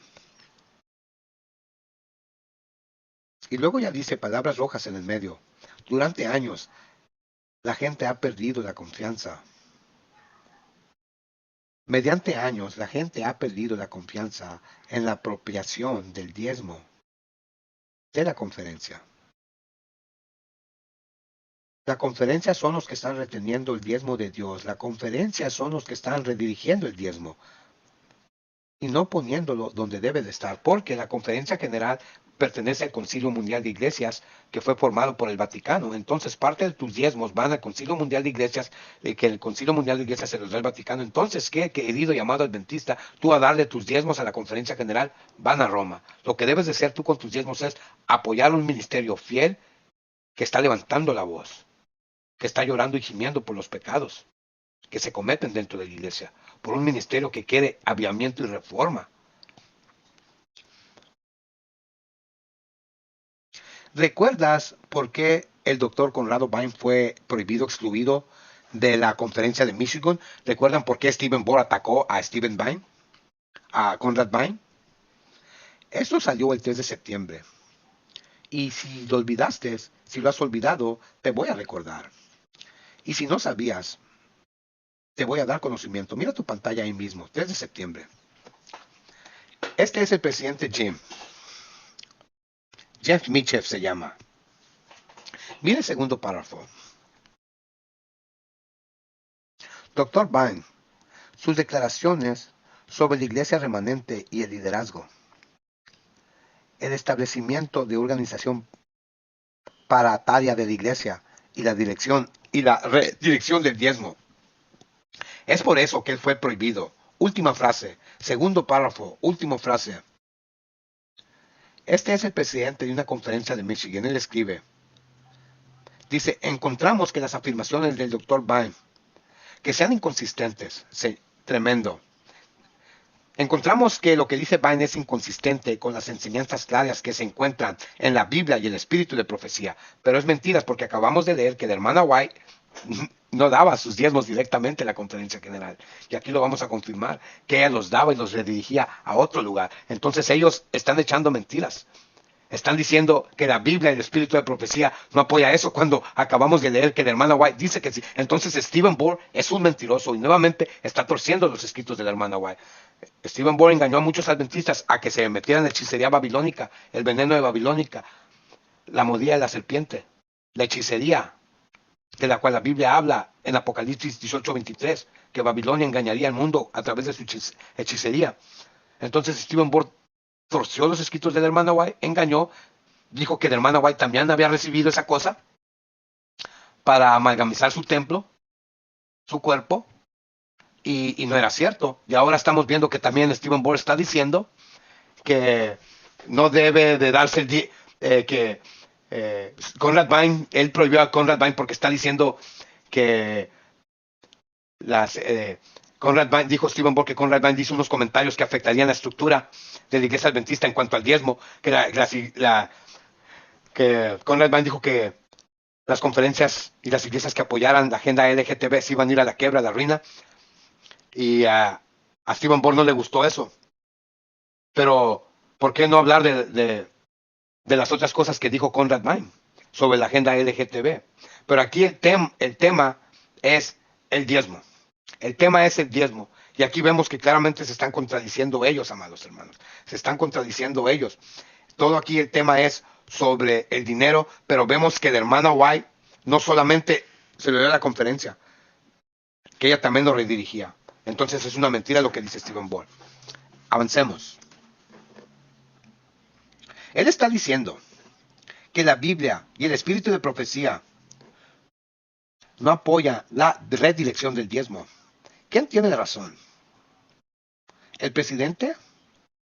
Y luego ya dice palabras rojas en el medio. Durante años, la gente ha perdido la confianza. Mediante años, la gente ha perdido la confianza en la apropiación del diezmo de la conferencia. La conferencia son los que están reteniendo el diezmo de Dios. La conferencia son los que están redirigiendo el diezmo y no poniéndolo donde debe de estar, porque la conferencia general pertenece al Concilio Mundial de Iglesias que fue formado por el Vaticano. Entonces, parte de tus diezmos van al Concilio Mundial de Iglesias, que el Concilio Mundial de Iglesias se los da el Vaticano. Entonces, ¿qué, querido y amado adventista? Tú a darle tus diezmos a la Conferencia General van a Roma. Lo que debes de hacer tú con tus diezmos es apoyar un ministerio fiel que está levantando la voz, que está llorando y gimiendo por los pecados que se cometen dentro de la iglesia, por un ministerio que quiere avivamiento y reforma. ¿Recuerdas por qué el doctor Conrado Vine fue prohibido, excluido de la conferencia de Michigan? ¿Recuerdan por qué Stephen Bohr atacó a Stephen Vine? ¿A Conrad Vine? Esto salió el 3 de septiembre. Y si lo olvidaste, si lo has olvidado, te voy a recordar. Y si no sabías, te voy a dar conocimiento. Mira tu pantalla ahí mismo, 3 de septiembre. Este es el presidente Jim. Jeff Mitchell se llama. Mira el segundo párrafo. Doctor Vine, sus declaraciones sobre la iglesia remanente y el liderazgo. El establecimiento de organización paritaria de la iglesia y la dirección del diezmo. Es por eso que él fue prohibido. Última frase, segundo párrafo, última frase. Este es el presidente de una conferencia de Michigan. Él escribe, dice, encontramos que las afirmaciones del Dr. Vine, que sean inconsistentes, tremendo. Encontramos que lo que dice Vine es inconsistente con las enseñanzas claras que se encuentran en la Biblia y el espíritu de profecía. Pero es mentira porque acabamos de leer que la hermana White no daba sus diezmos directamente a la conferencia general. Y aquí lo vamos a confirmar, que ella los daba y los redirigía a otro lugar. Entonces ellos están echando mentiras. Están diciendo que la Biblia y el espíritu de profecía no apoya eso cuando acabamos de leer que la hermana White dice que sí. Entonces Stephen Bohr es un mentiroso y nuevamente está torciendo los escritos de la hermana White. Stephen Bohr engañó a muchos adventistas a que se metieran en la hechicería babilónica, el veneno de Babilónica, la mordida de la serpiente, la hechicería de la cual la Biblia habla en Apocalipsis 18:23, que Babilonia engañaría al mundo a través de su hechicería. Entonces Stephen Bohr torció los escritos de la hermana White, engañó, dijo que la hermana White también había recibido esa cosa para amalgamizar su templo, su cuerpo, y no era cierto. Y ahora estamos viendo que también Stephen Bohr está diciendo que no debe de darse que Conrad Vine, él prohibió a Conrad Vine porque está diciendo que Conrad Vine, dijo Stephen Bohr que Conrad Vine hizo unos comentarios que afectarían la estructura de la iglesia adventista en cuanto al diezmo, que Conrad Vine dijo que las conferencias y las iglesias que apoyaran la agenda LGTB se iban a ir a la quiebra, a la ruina, y a Stephen Bohr no le gustó eso. Pero, ¿por qué no hablar de las otras cosas que dijo Conrad Vine sobre la agenda LGTB? Pero aquí el tema es el diezmo. El tema es el diezmo. Y aquí vemos que claramente se están contradiciendo ellos, amados hermanos. Se están contradiciendo ellos. Todo aquí el tema es sobre el dinero, pero vemos que la hermana White no solamente se le dio a la conferencia, que ella también lo redirigía. Entonces es una mentira lo que dice Stephen Bohr. Avancemos. Él está diciendo que la Biblia y el espíritu de profecía no apoya la redirección del diezmo. ¿Quién tiene la razón? ¿El presidente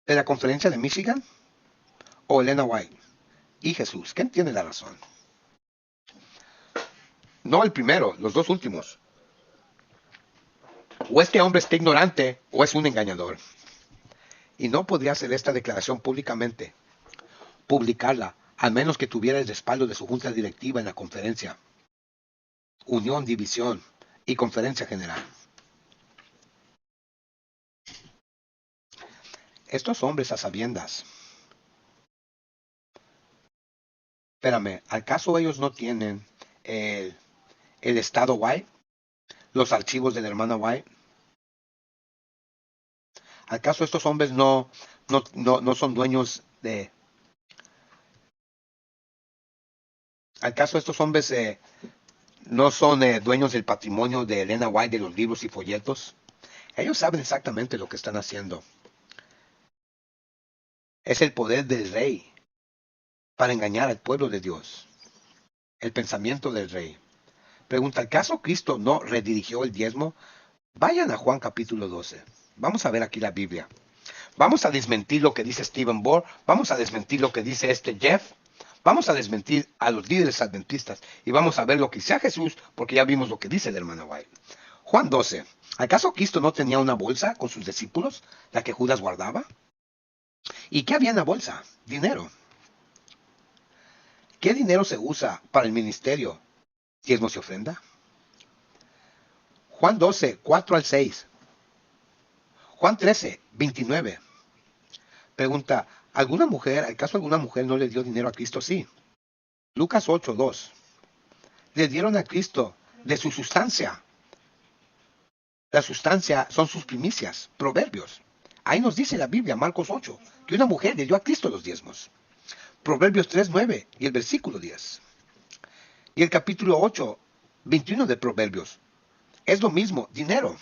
de la conferencia de Michigan o Elena White? Y Jesús, ¿quién tiene la razón? No el primero, los dos últimos. O este hombre está ignorante o es un engañador. Y no podría hacer esta declaración públicamente, publicarla, al menos que tuviera el respaldo de su junta directiva en la conferencia, unión, división y conferencia general. Estos hombres a sabiendas. Espérame, ¿acaso ellos no tienen el estado White? ¿Los archivos de la hermana White? ¿Acaso estos hombres no son dueños de... ¿Acaso estos hombres no son dueños del patrimonio de Elena White, de los libros y folletos? Ellos saben exactamente lo que están haciendo. Es el poder del rey para engañar al pueblo de Dios. El pensamiento del rey. Pregunta, ¿acaso Cristo no redirigió el diezmo? Vayan a Juan capítulo 12. Vamos a ver aquí la Biblia. Vamos a desmentir lo que dice Stephen Bohr. Vamos a desmentir lo que dice este Jeff. Vamos a desmentir a los líderes adventistas. Y vamos a ver lo que dice Jesús, porque ya vimos lo que dice el hermano White. Juan 12. ¿Acaso Cristo no tenía una bolsa con sus discípulos, la que Judas guardaba? ¿Y qué había en la bolsa? Dinero. ¿Qué dinero se usa para el ministerio? ¿Diezmos y ofrenda? Juan 12, 4 al 6. Juan 13, 29. Pregunta, ¿acaso alguna mujer no le dio dinero a Cristo? Sí. Lucas 8, 2. Le dieron a Cristo de su sustancia. La sustancia son sus primicias. Proverbios. Ahí nos dice la Biblia, Marcos 8, que una mujer le dio a Cristo los diezmos. Proverbios 3, 9 y el versículo 10. Y el capítulo 8, 21 de Proverbios. Es lo mismo, dinero.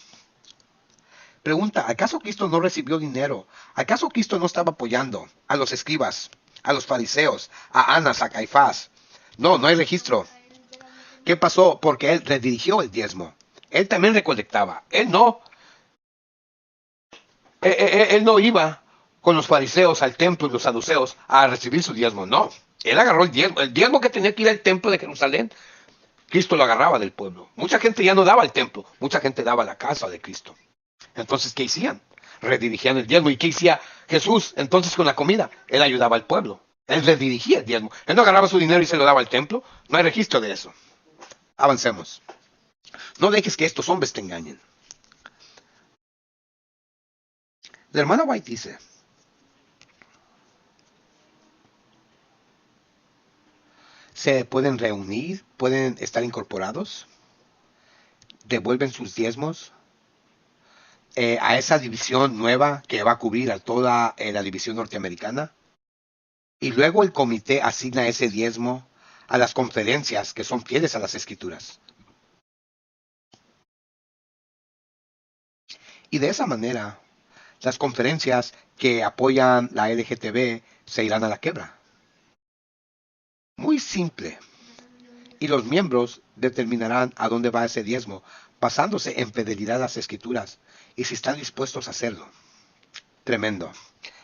Pregunta, ¿acaso Cristo no recibió dinero? ¿Acaso Cristo no estaba apoyando a los escribas, a los fariseos, a Anás, a Caifás? No, no hay registro. ¿Qué pasó? Porque él redirigió el diezmo. Él también recolectaba. Él no iba con los fariseos al templo y los saduceos a recibir su diezmo. No, él agarró el diezmo que tenía que ir al templo de Jerusalén. Cristo lo agarraba del pueblo. Mucha gente ya no daba al templo, mucha gente daba a la casa de Cristo. Entonces, ¿qué hacían? Redirigían el diezmo. ¿Y qué hacía Jesús entonces con la comida? Él ayudaba al pueblo. Él redirigía el diezmo. Él no agarraba su dinero y se lo daba al templo. No hay registro de eso. Avancemos. No dejes que estos hombres te engañen. La hermana White dice, se pueden reunir, pueden estar incorporados, devuelven sus diezmos a esa división nueva que va a cubrir a toda la división norteamericana. Y luego el comité asigna ese diezmo a las conferencias que son fieles a las escrituras. Y de esa manera, las conferencias que apoyan la LGTB se irán a la quiebra. Muy simple. Y los miembros determinarán a dónde va ese diezmo, basándose en fidelidad a las escrituras y si están dispuestos a hacerlo. Tremendo.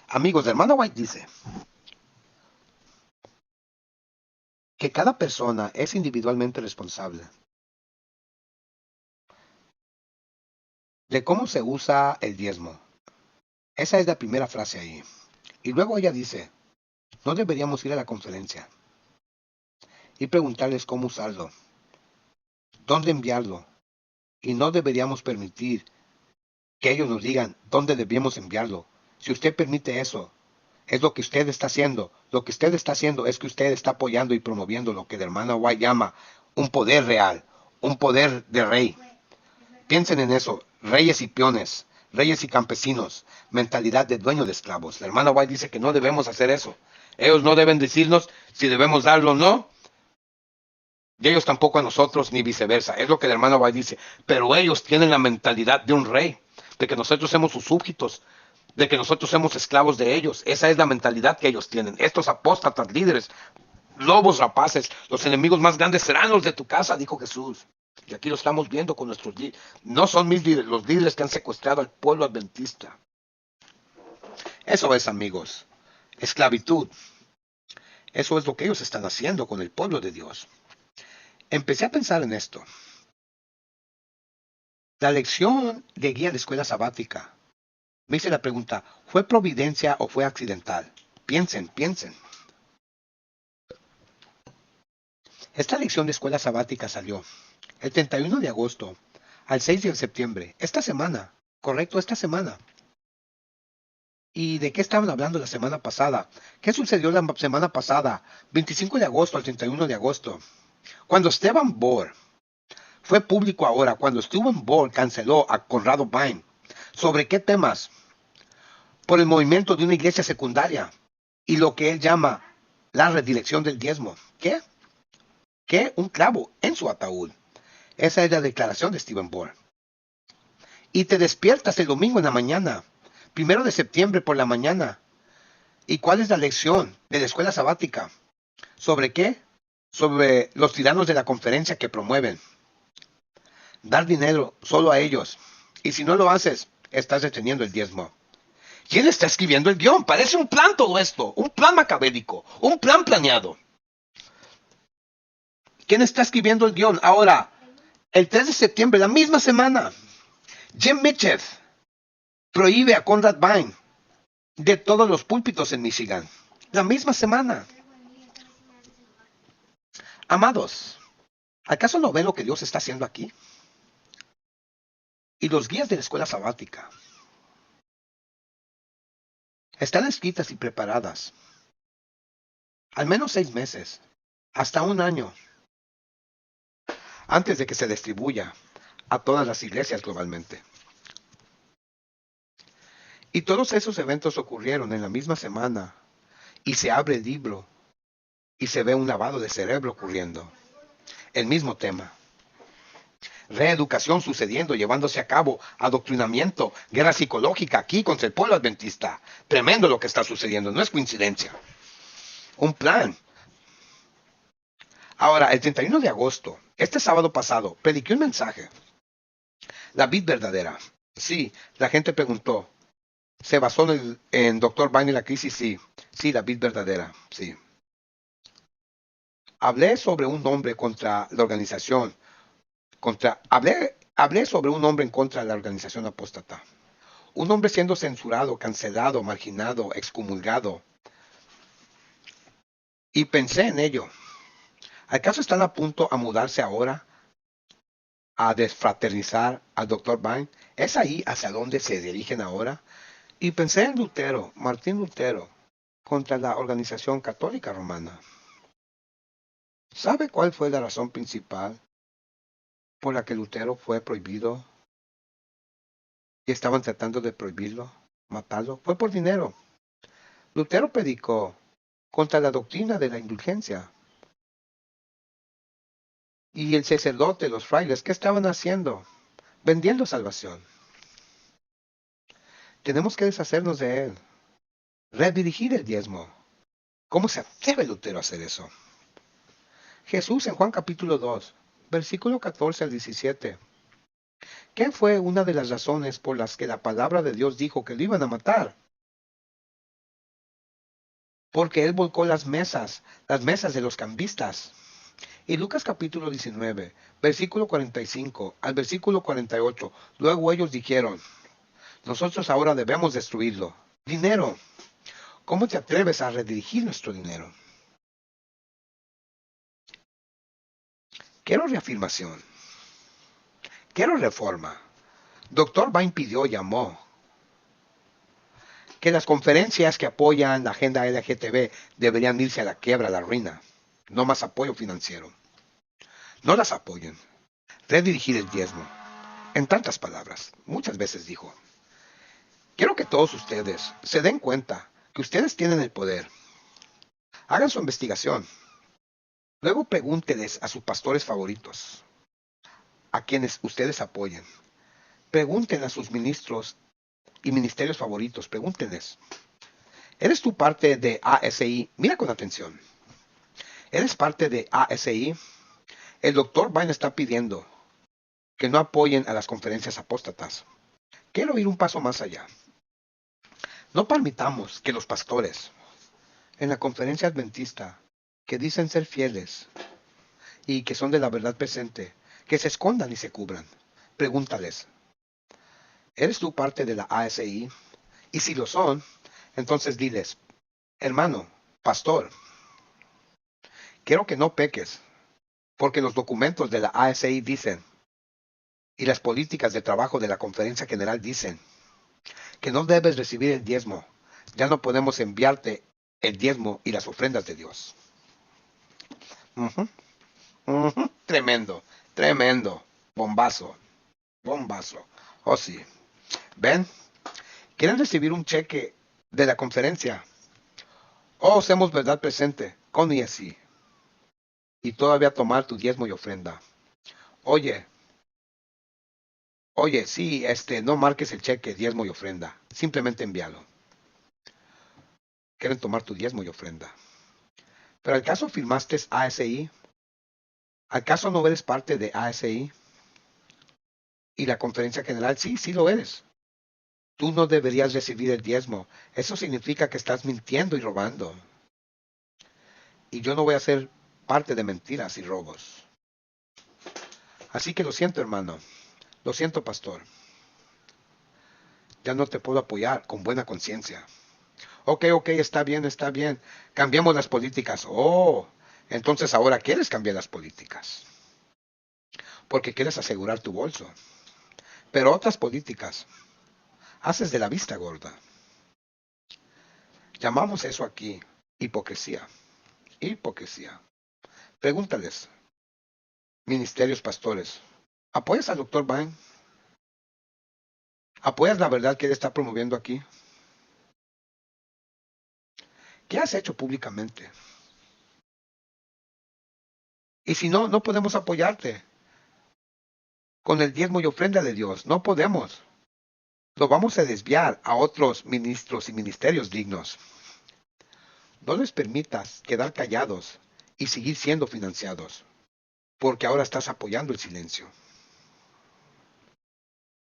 Amigos, el hermano White dice que cada persona es individualmente responsable de cómo se usa el diezmo. Esa es la primera frase ahí. Y luego ella dice, no deberíamos ir a la conferencia y preguntarles cómo usarlo, dónde enviarlo, y no deberíamos permitir que ellos nos digan dónde debemos enviarlo. Si usted permite eso, es lo que usted está haciendo. Lo que usted está haciendo es que usted está apoyando y promoviendo lo que el hermano White llama un poder real, un poder de rey. Piensen en eso, reyes y peones, reyes y campesinos, mentalidad de dueño de esclavos. La hermana White dice que no debemos hacer eso. Ellos no deben decirnos si debemos darlo o no, y ellos tampoco a nosotros, ni viceversa. Es lo que el hermano White dice. Pero ellos tienen la mentalidad de un rey, de que nosotros somos sus súbditos, de que nosotros somos esclavos de ellos. Esa es la mentalidad que ellos tienen. Estos apóstatas líderes, lobos rapaces, los enemigos más grandes serán los de tu casa, dijo Jesús. Y aquí lo estamos viendo con nuestros líderes. No son mis líderes, los líderes que han secuestrado al pueblo adventista. Eso es, amigos, esclavitud. Eso es lo que ellos están haciendo con el pueblo de Dios. Empecé a pensar en esto. La lección de guía de escuela sabática. Me hice la pregunta, ¿fue providencia o fue accidental? Piensen. Esta lección de escuela sabática salió el 31 de agosto al 6 de septiembre, esta semana, correcto, esta semana. ¿Y de qué estaban hablando la semana pasada? ¿Qué sucedió la semana pasada, 25 de agosto al 31 de agosto? Cuando Stephen Bohr fue público ahora, cuando Stephen Bohr canceló a Conrado Vine, ¿sobre qué temas? Por el movimiento de una iglesia secundaria y lo que él llama la redirección del diezmo. ¿Qué? ¿Qué? Un clavo en su ataúd. Esa es la declaración de Stephen Bohr. Y te despiertas el domingo en la mañana, 1 de septiembre por la mañana. ¿Y cuál es la lección de la escuela sabática? ¿Sobre qué? Sobre los tiranos de la conferencia que promueven. Dar dinero solo a ellos. Y si no lo haces, estás deteniendo el diezmo. ¿Quién está escribiendo el guión? Parece un plan todo esto. Un plan macabélico. Un plan planeado. ¿Quién está escribiendo el guión? Ahora, el 3 de septiembre, la misma semana, Jim Mitchell prohíbe a Conrad Vine de todos los púlpitos en Michigan. La misma semana. Amados, ¿acaso no ven lo que Dios está haciendo aquí? Y los guías de la escuela sabática están escritas y preparadas. Al menos 6 meses, hasta un año, antes de que se distribuya a todas las iglesias globalmente. Y todos esos eventos ocurrieron en la misma semana, y se abre el libro, y se ve un lavado de cerebro ocurriendo. El mismo tema. Reeducación sucediendo, llevándose a cabo, adoctrinamiento, guerra psicológica aquí contra el pueblo adventista. Tremendo lo que está sucediendo, no es coincidencia. Un plan. Ahora, el 31 de agosto, este sábado pasado, prediqué un mensaje. La vid verdadera. Sí, la gente preguntó. ¿Se basó en Dr. Vine y la crisis? Sí. Sí, la vid verdadera. Sí. Hablé sobre un hombre contra la organización. Hablé sobre un hombre en contra de la organización apóstata. Un hombre siendo censurado, cancelado, marginado, excomulgado. Y pensé en ello. ¿Acaso están a punto a mudarse ahora a desfraternizar al Dr. Vine? ¿Es ahí hacia donde se dirigen ahora? Y pensé en Lutero, Martín Lutero, contra la organización católica romana. ¿Sabe cuál fue la razón principal por la que Lutero fue prohibido y estaban tratando de prohibirlo, matarlo? Fue por dinero. Lutero predicó contra la doctrina de la indulgencia. Y el sacerdote, los frailes, ¿qué estaban haciendo? Vendiendo salvación. Tenemos que deshacernos de él. Redirigir el diezmo. ¿Cómo se atreve Lutero a hacer eso? Jesús en Juan capítulo 2, versículo 14 al 17. ¿Qué fue una de las razones por las que la palabra de Dios dijo que lo iban a matar? Porque él volcó las mesas de los cambistas. Y Lucas capítulo 19, versículo 45 al versículo 48, luego ellos dijeron, nosotros ahora debemos destruirlo. Dinero. ¿Cómo te atreves a redirigir nuestro dinero? Quiero reafirmación. Quiero reforma. Doctor Vine pidió y llamó que las conferencias que apoyan la agenda LGTB deberían irse a la quiebra, a la ruina. No más apoyo financiero. No las apoyen. Redirigir el diezmo. En tantas palabras, muchas veces dijo, quiero que todos ustedes se den cuenta que ustedes tienen el poder. Hagan su investigación. Luego pregúntenles a sus pastores favoritos, a quienes ustedes apoyen. Pregunten a sus ministros y ministerios favoritos. Pregúntenles. ¿Eres tú parte de ASI? Mira con atención. ¿Eres parte de ASI? El doctor Vine está pidiendo que no apoyen a las conferencias apóstatas. Quiero ir un paso más allá. No permitamos que los pastores en la conferencia adventista, que dicen ser fieles y que son de la verdad presente, que se escondan y se cubran. Pregúntales, ¿eres tú parte de la ASI? Y si lo son, entonces diles, hermano, pastor, quiero que no peques, porque los documentos de la ASI dicen, y las políticas de trabajo de la Conferencia General dicen, que no debes recibir el diezmo. Ya no podemos enviarte el diezmo y las ofrendas de Dios. Ujú, ujú. Tremendo, tremendo. Bombazo, bombazo. Oh sí. ¿Ven? ¿Quieren recibir un cheque de la conferencia? Oh, hacemos verdad presente, con y así. Y todavía tomar tu diezmo y ofrenda. Oye, oye, sí, no marques el cheque, diezmo y ofrenda. Simplemente envíalo. Quieren tomar tu diezmo y ofrenda. Pero ¿acaso firmaste ASI? ¿Acaso no eres parte de ASI? Y la conferencia general, sí, sí lo eres. Tú no deberías recibir el diezmo. Eso significa que estás mintiendo y robando. Y yo no voy a ser parte de mentiras y robos. Así que lo siento, hermano. Lo siento, pastor. Ya no te puedo apoyar con buena conciencia. Ok, está bien, está bien. Cambiemos las políticas. Oh, entonces ahora quieres cambiar las políticas. Porque quieres asegurar tu bolso. Pero otras políticas, haces de la vista gorda. Llamamos eso aquí hipocresía. Hipocresía. Pregúntales, ministerios pastores, ¿apoyas al doctor Vine? ¿Apoyas la verdad que él está promoviendo aquí? ¿Qué has hecho públicamente? Y si no, no podemos apoyarte con el diezmo y ofrenda de Dios. No podemos. Lo vamos a desviar a otros ministros y ministerios dignos. No les permitas quedar callados y seguir siendo financiados, porque ahora estás apoyando el silencio.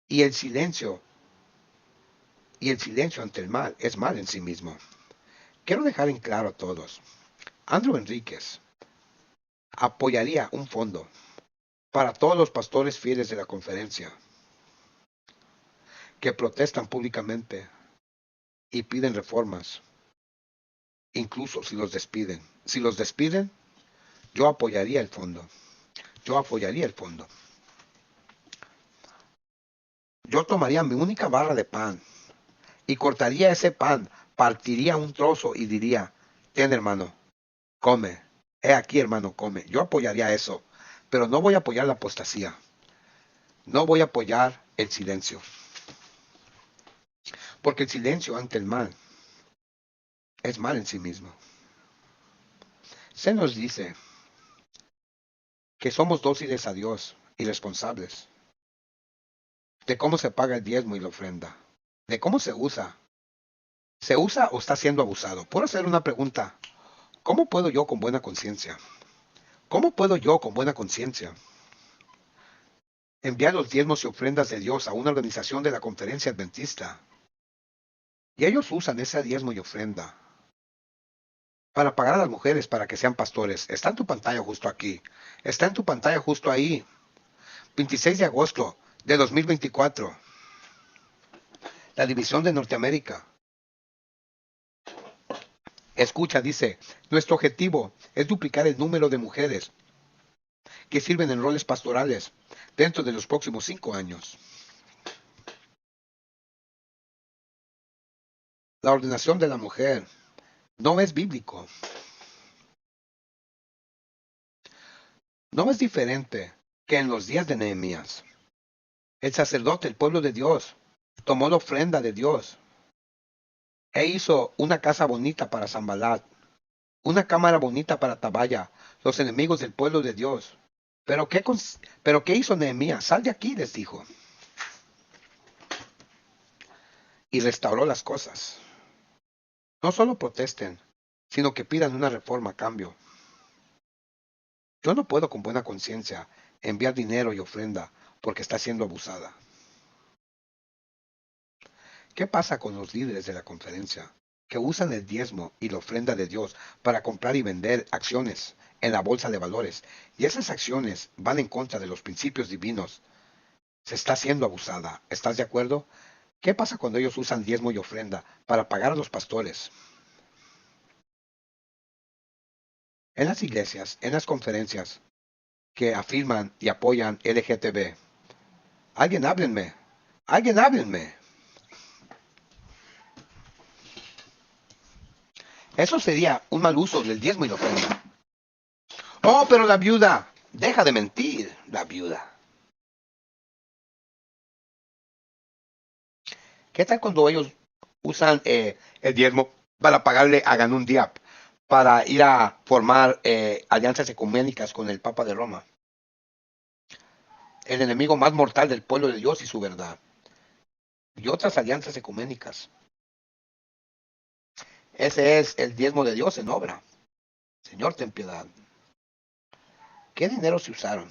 Y el silencio, y el silencio ante el mal es mal en sí mismo. Quiero dejar en claro a todos, Andrew Enríquez apoyaría un fondo para todos los pastores fieles de la conferencia que protestan públicamente y piden reformas, incluso si los despiden. Si los despiden, yo apoyaría el fondo. Yo apoyaría el fondo. Yo tomaría mi única barra de pan y cortaría ese pan, partiría un trozo y diría, ten hermano, come. He aquí hermano, come. Yo apoyaría eso, pero no voy a apoyar la apostasía. No voy a apoyar el silencio. Porque el silencio ante el mal es mal en sí mismo. Se nos dice que somos dóciles a Dios y responsables de cómo se paga el diezmo y la ofrenda, de cómo se usa. ¿Se usa o está siendo abusado? Puedo hacer una pregunta. ¿Cómo puedo yo con buena conciencia? ¿Cómo puedo yo con buena conciencia enviar los diezmos y ofrendas de Dios a una organización de la conferencia adventista? Y ellos usan ese diezmo y ofrenda para pagar a las mujeres para que sean pastores. Está en tu pantalla justo aquí. Está en tu pantalla justo ahí. 26 de agosto de 2024. La división de Norteamérica. Escucha, dice, nuestro objetivo es duplicar el número de mujeres que sirven en roles pastorales dentro de los próximos 5 años. La ordenación de la mujer no es bíblico. No es diferente que en los días de Nehemías. El sacerdote, el pueblo de Dios, tomó la ofrenda de Dios e hizo una casa bonita para Zambalat, una cámara bonita para Tabaya, los enemigos del pueblo de Dios. ¿Pero qué hizo Nehemías? Sal de aquí, les dijo. Y restauró las cosas. No solo protesten, sino que pidan una reforma a cambio. Yo no puedo con buena conciencia enviar dinero y ofrenda porque está siendo abusada. ¿Qué pasa con los líderes de la conferencia que usan el diezmo y la ofrenda de Dios para comprar y vender acciones en la bolsa de valores? Y esas acciones van en contra de los principios divinos. Se está siendo abusada. ¿Estás de acuerdo? ¿Qué pasa cuando ellos usan diezmo y ofrenda para pagar a los pastores? En las iglesias, en las conferencias que afirman y apoyan LGTB. Alguien háblenme. Alguien háblenme. Eso sería un mal uso del diezmo y la ofrenda. Oh, pero la viuda. Deja de mentir, la viuda. ¿Qué tal cuando ellos usan el diezmo para pagarle a Ganun Diap para ir a formar alianzas ecuménicas con el Papa de Roma? El enemigo más mortal del pueblo de Dios y su verdad. Y otras alianzas ecuménicas. Ese es el diezmo de Dios en obra. Señor, ten piedad. ¿Qué dinero se usaron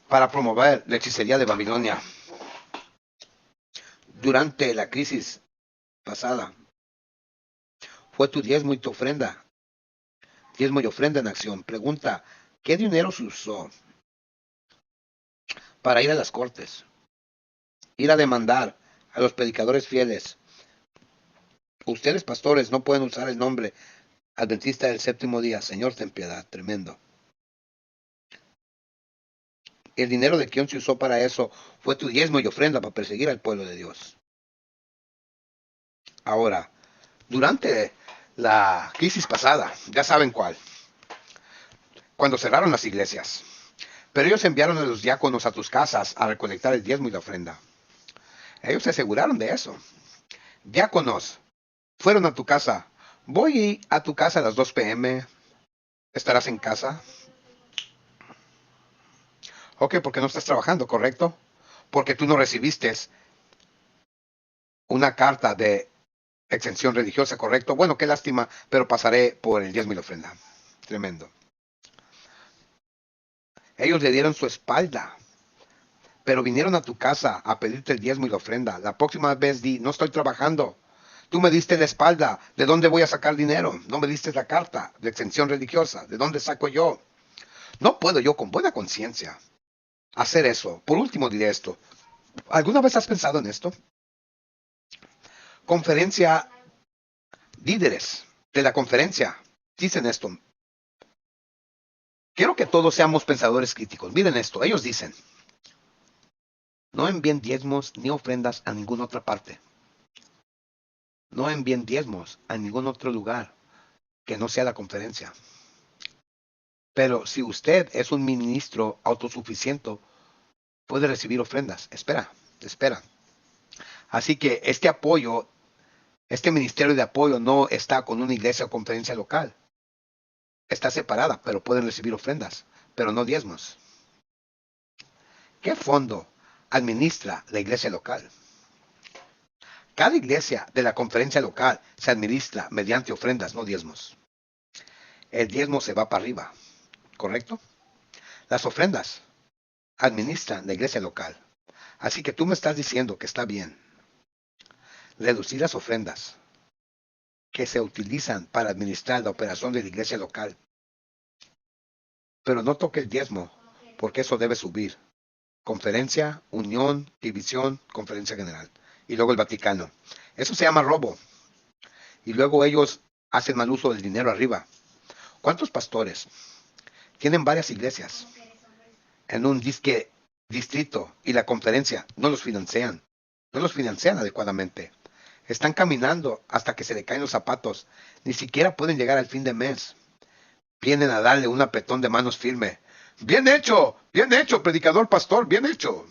para promover la hechicería de Babilonia durante la crisis pasada? Fue tu diezmo y tu ofrenda. Diezmo y ofrenda en acción. Pregunta, ¿qué dinero se usó para ir a las cortes? Ir a demandar a los predicadores fieles. Ustedes, pastores, no pueden usar el nombre adventista del séptimo día. Señor, ten piedad. Tremendo. El dinero de quien se usó para eso fue tu diezmo y ofrenda para perseguir al pueblo de Dios. Ahora, durante la crisis pasada, ya saben cuál, cuando cerraron las iglesias, pero ellos enviaron a los diáconos a tus casas a recolectar el diezmo y la ofrenda. Ellos se aseguraron de eso. Diáconos fueron a tu casa. Voy a tu casa a las 2 p.m. ¿Estarás en casa? Ok, porque no estás trabajando, ¿correcto? Porque tú no recibiste una carta de exención religiosa, ¿correcto? Bueno, qué lástima, pero pasaré por el diezmo y la ofrenda. Tremendo. Ellos le dieron su espalda, pero vinieron a tu casa a pedirte el diezmo y la ofrenda. La próxima vez di, no estoy trabajando. Tú me diste la espalda. ¿De dónde voy a sacar dinero? No me diste la carta de exención religiosa. ¿De dónde saco yo? No puedo yo con buena conciencia hacer eso. Por último diré esto. ¿Alguna vez has pensado en esto? Conferencia, líderes de la conferencia dicen esto. Quiero que todos seamos pensadores críticos. Miren esto. Ellos dicen, no envíen diezmos ni ofrendas a ninguna otra parte. No envíen diezmos a ningún otro lugar que no sea la conferencia. Pero si usted es un ministro autosuficiente, puede recibir ofrendas. Espera. Así que este apoyo, este ministerio de apoyo no está con una iglesia o conferencia local. Está separada, pero pueden recibir ofrendas, pero no diezmos. ¿Qué fondo administra la iglesia local? Cada iglesia de la conferencia local se administra mediante ofrendas, no diezmos. El diezmo se va para arriba, ¿correcto? Las ofrendas administran la iglesia local. Así que tú me estás diciendo que está bien reducir las ofrendas que se utilizan para administrar la operación de la iglesia local. Pero no toque el diezmo, porque eso debe subir. Conferencia, unión, división, conferencia general. Y luego el Vaticano. Eso se llama robo. Y luego ellos hacen mal uso del dinero arriba. ¿Cuántos pastores tienen varias iglesias en un distrito y la conferencia no los financian? No los financian adecuadamente. Están caminando hasta que se le caen los zapatos. Ni siquiera pueden llegar al fin de mes. Vienen a darle un apretón de manos firme. Bien hecho, predicador, pastor, bien hecho.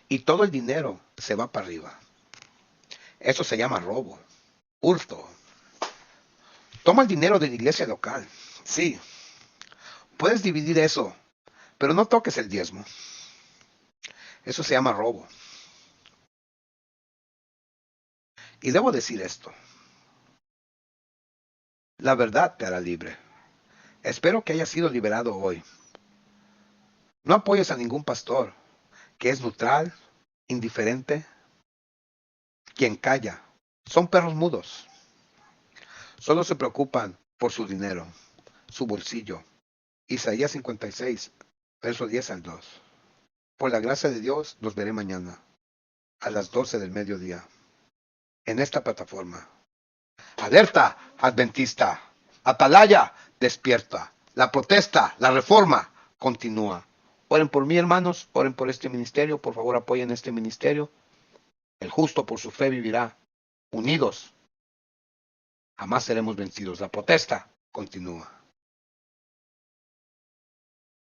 Y todo el dinero se va para arriba. Eso se llama robo, hurto. Toma el dinero de la iglesia local. Sí, puedes dividir eso, pero no toques el diezmo. Eso se llama robo. Y debo decir esto. La verdad te hará libre. Espero que hayas sido liberado hoy. No apoyes a ningún pastor que es neutral, indiferente, quien calla. Son perros mudos. Solo se preocupan por su dinero, su bolsillo. Isaías 56, verso 10 al 2. Por la gracia de Dios, los veré mañana, a las 12 del mediodía, en esta plataforma. Alerta, adventista. Atalaya, despierta. La protesta, la reforma, continúa. Oren por mí, hermanos. Oren por este ministerio. Por favor, apoyen este ministerio. El justo por su fe vivirá. Unidos, jamás seremos vencidos. La protesta continúa.